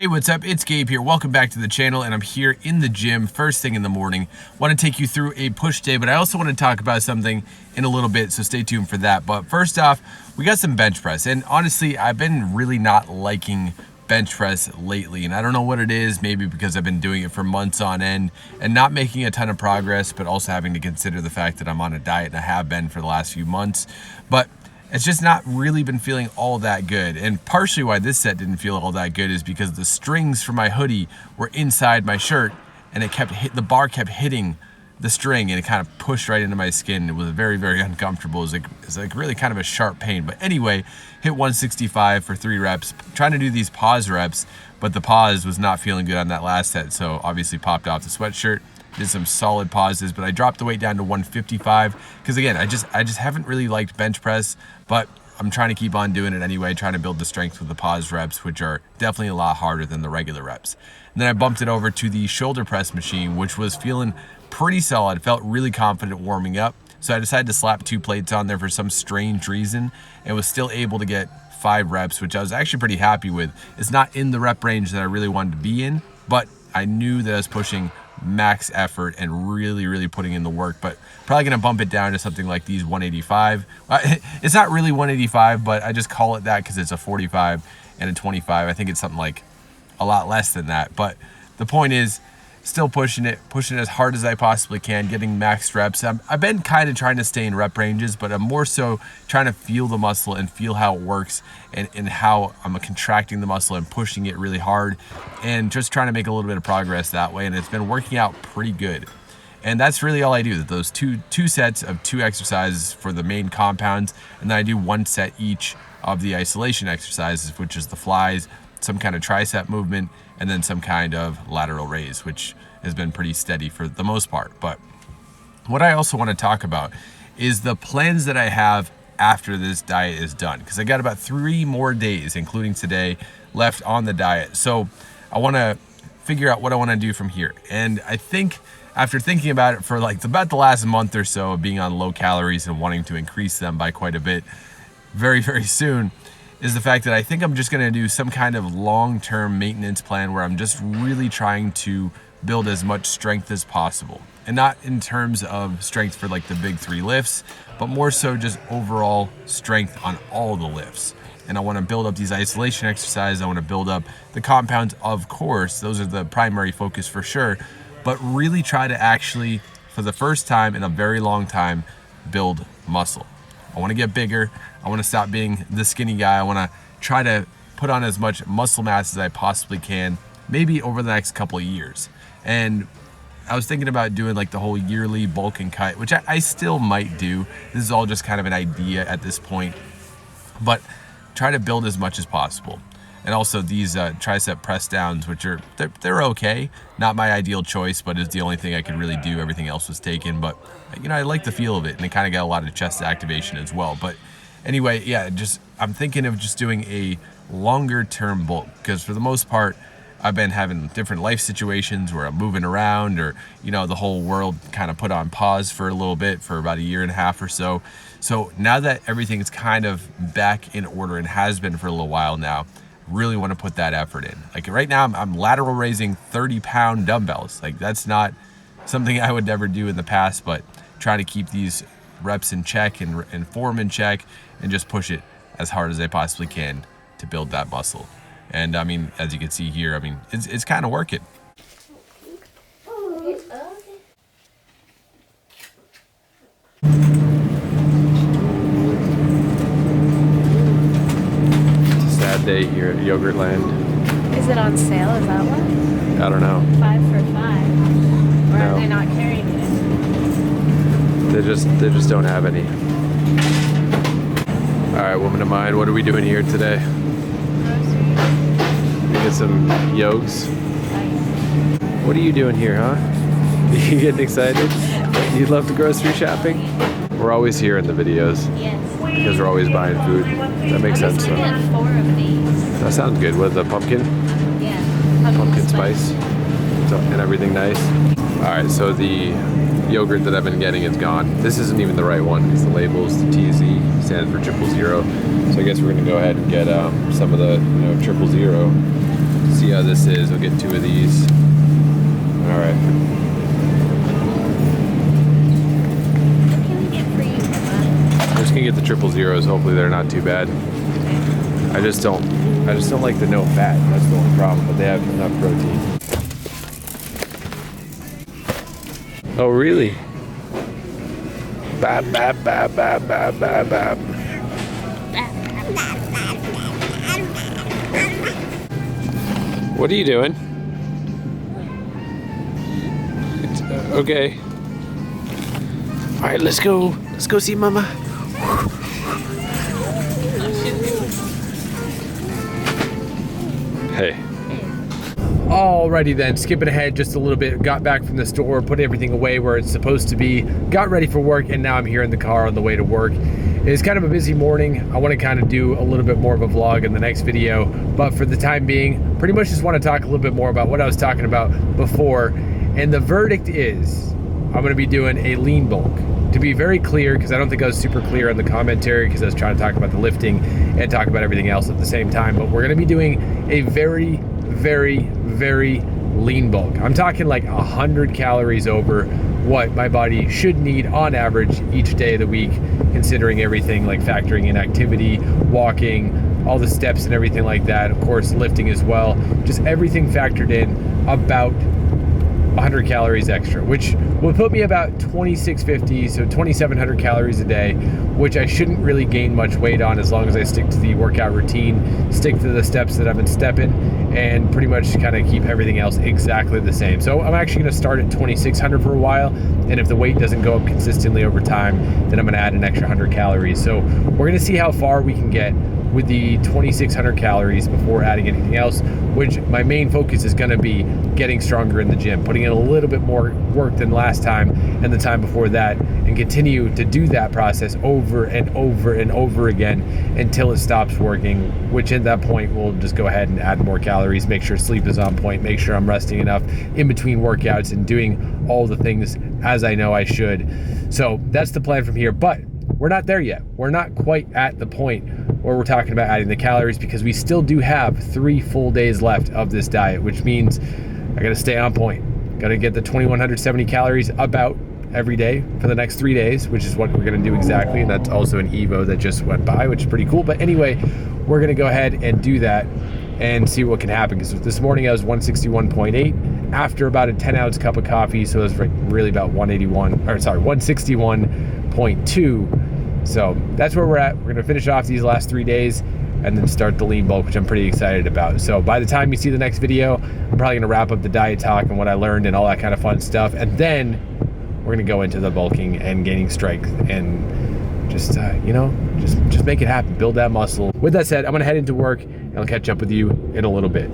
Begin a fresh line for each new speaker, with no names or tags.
Hey, what's up? It's Gabe here. Welcome back to the channel, and I'm here in the gym first thing in the morning. Want to take you through a push day, but I also want to talk about something in a little bit, so stay tuned for that. But first off, we got some bench press, and honestly, I've been really not liking bench press lately, and I don't know what it is. Maybe because I've been doing it for months on end and not making a ton of progress, but also having to consider the fact that I'm on a diet, and I have been for the last few months. But it's just not really been feeling all that good. And partially why this set didn't feel all that good is because the strings for my hoodie were inside my shirt, and the bar kept hitting the string, and it kind of pushed right into my skin. It was very, very uncomfortable. It was like really kind of a sharp pain. But anyway, hit 165 for 3 reps, trying to do these pause reps, but the pause was not feeling good on that last set. So obviously popped off the sweatshirt. Did some solid pauses, but I dropped the weight down to 155 because again, I just haven't really liked bench press, but I'm trying to keep on doing it anyway, trying to build the strength with the pause reps, which are definitely a lot harder than the regular reps. And then I bumped it over to the shoulder press machine, which was feeling pretty solid, felt really confident warming up. So I decided to slap 2 plates on there for some strange reason and was still able to get 5 reps, which I was actually pretty happy with. It's not in the rep range that I really wanted to be in, but I knew that I was pushing max effort and really putting in the work, but probably gonna bump it down to something like these 185. It's not really 185, but I just call it that because it's a 45 and a 25. I think it's something like a lot less than that, but the point is still pushing it as hard as I possibly can, getting max reps. I've been kind of trying to stay in rep ranges, but I'm more so trying to feel the muscle and feel how it works and how I'm contracting the muscle and pushing it really hard and just trying to make a little bit of progress that way. And it's been working out pretty good. And that's really all I do, those two sets of 2 exercises for the main compounds. And then I do 1 set each of the isolation exercises, which is the flies, some kind of tricep movement, and then some kind of lateral raise, which has been pretty steady for the most part. But what I also want to talk about is the plans that I have after this diet is done, because I got about 3 more days, including today, left on the diet. So I want to figure out what I want to do from here. And I think after thinking about it for like about the last month or so of being on low calories and wanting to increase them by quite a bit very soon, is the fact that I think I'm just going to do some kind of long-term maintenance plan where I'm just really trying to build as much strength as possible. And not in terms of strength for like the big 3 lifts, but more so just overall strength on all the lifts. And I want to build up these isolation exercises. I want to build up the compounds, of course. Those are the primary focus for sure. But really try to actually, for the first time in a very long time, build muscle. I want to get bigger. I want to stop being the skinny guy. I want to try to put on as much muscle mass as I possibly can, maybe over the next couple of years. And I was thinking about doing like the whole yearly bulk and cut, which I still might do. This is all just kind of an idea at this point, but try to build as much as possible. And also these tricep press downs, which they're okay. Not my ideal choice, but it's the only thing I could really do. Everything else was taken, but I like the feel of it, and it kind of got a lot of chest activation as well. But anyway, yeah, I'm thinking of just doing a longer term bulk, because for the most part, I've been having different life situations where I'm moving around, or the whole world kind of put on pause for a little bit for about 1.5 years or so. So now that everything's kind of back in order and has been for a little while now, really want to put that effort in. Like right now I'm lateral raising 30-pound dumbbells. Like that's not something I would ever do in the past, but trying to keep these reps in check and form in check and just push it as hard as I possibly can to build that muscle. And I mean, as you can see here, it's kind of working. Day here at Yogurtland.
Is it on sale? Is that what?
I don't know.
5 for 5. Or
No.
are they not carrying it?
They just don't have any. All right, woman of mine, what are we doing here today? We get some yolks. What are you doing here, huh? You getting excited? You love the grocery shopping? We're always here in the videos.
Yes.
Because we're always buying food. That makes sense.
I'm just gonna get 4 of these.
That sounds good. With the pumpkin?
Yeah.
Pumpkin spice. So, and everything nice. All right, so the yogurt that I've been getting is gone. This isn't even the right one because the label is the TZ, stands for 000. So I guess we're gonna go ahead and get some of the 000. See how this is. We'll get 2 of these. All right.
What can we get for you, Papa?
I'm just gonna get the 000s. Hopefully they're not too bad. I just don't like the no fat. That's the only problem, but they have enough protein. Oh, really? Bab, bab, bab, bab, bab, bab, bab. What are you doing? Okay. All right, let's go. Let's go see Mama. Hey. Alrighty then, skipping ahead just a little bit, got back from the store, put everything away where it's supposed to be, got ready for work, and now I'm here in the car on the way to work. It's kind of a busy morning. I want to kind of do a little bit more of a vlog in the next video, but for the time being, pretty much just want to talk a little bit more about what I was talking about before, and the verdict is I'm going to be doing a lean bulk. To be very clear, because I don't think I was super clear on the commentary because I was trying to talk about the lifting and talk about everything else at the same time, but we're going to be doing a very, very, very lean bulk. I'm talking like 100 calories over what my body should need on average each day of the week, considering everything like factoring in activity, walking, all the steps and everything like that. Of course, lifting as well. Just everything factored in, about 100 calories extra, which will put me about 2650, so 2700 calories a day, which I shouldn't really gain much weight on as long as I stick to the workout routine, stick to the steps that I've been stepping, and pretty much kind of keep everything else exactly the same. So I'm actually going to start at 2600 for a while, and if the weight doesn't go up consistently over time, then I'm going to add an extra 100 calories. So we're going to see how far we can get with the 2600 calories before adding anything else, which my main focus is going to be getting stronger in the gym, putting in a little bit more work than last time and the time before that, and continue to do that process over and over and over again until it stops working, which at that point we'll just go ahead and add more calories, make sure sleep is on point, make sure I'm resting enough in between workouts and doing all the things as I know I should. So that's the plan from here, but we're not there yet. We're not quite at the point where we're talking about adding the calories, because we still do have 3 full days left of this diet, which means I gotta stay on point. Gotta get the 2170 calories about every day for the next 3 days, which is what we're gonna do exactly. And that's also an Evo that just went by, which is pretty cool. But anyway, we're gonna go ahead and do that and see what can happen. Because this morning I was 161.8 after about a 10-ounce cup of coffee. So it was really about 161.2. So that's where we're at. We're gonna finish off these last 3 days and then start the lean bulk, which I'm pretty excited about. So by the time you see the next video, I'm probably gonna wrap up the diet talk and what I learned and all that kind of fun stuff. And then we're gonna go into the bulking and gaining strength and just, just make it happen, build that muscle. With that said, I'm gonna head into work and I'll catch up with you in a little bit.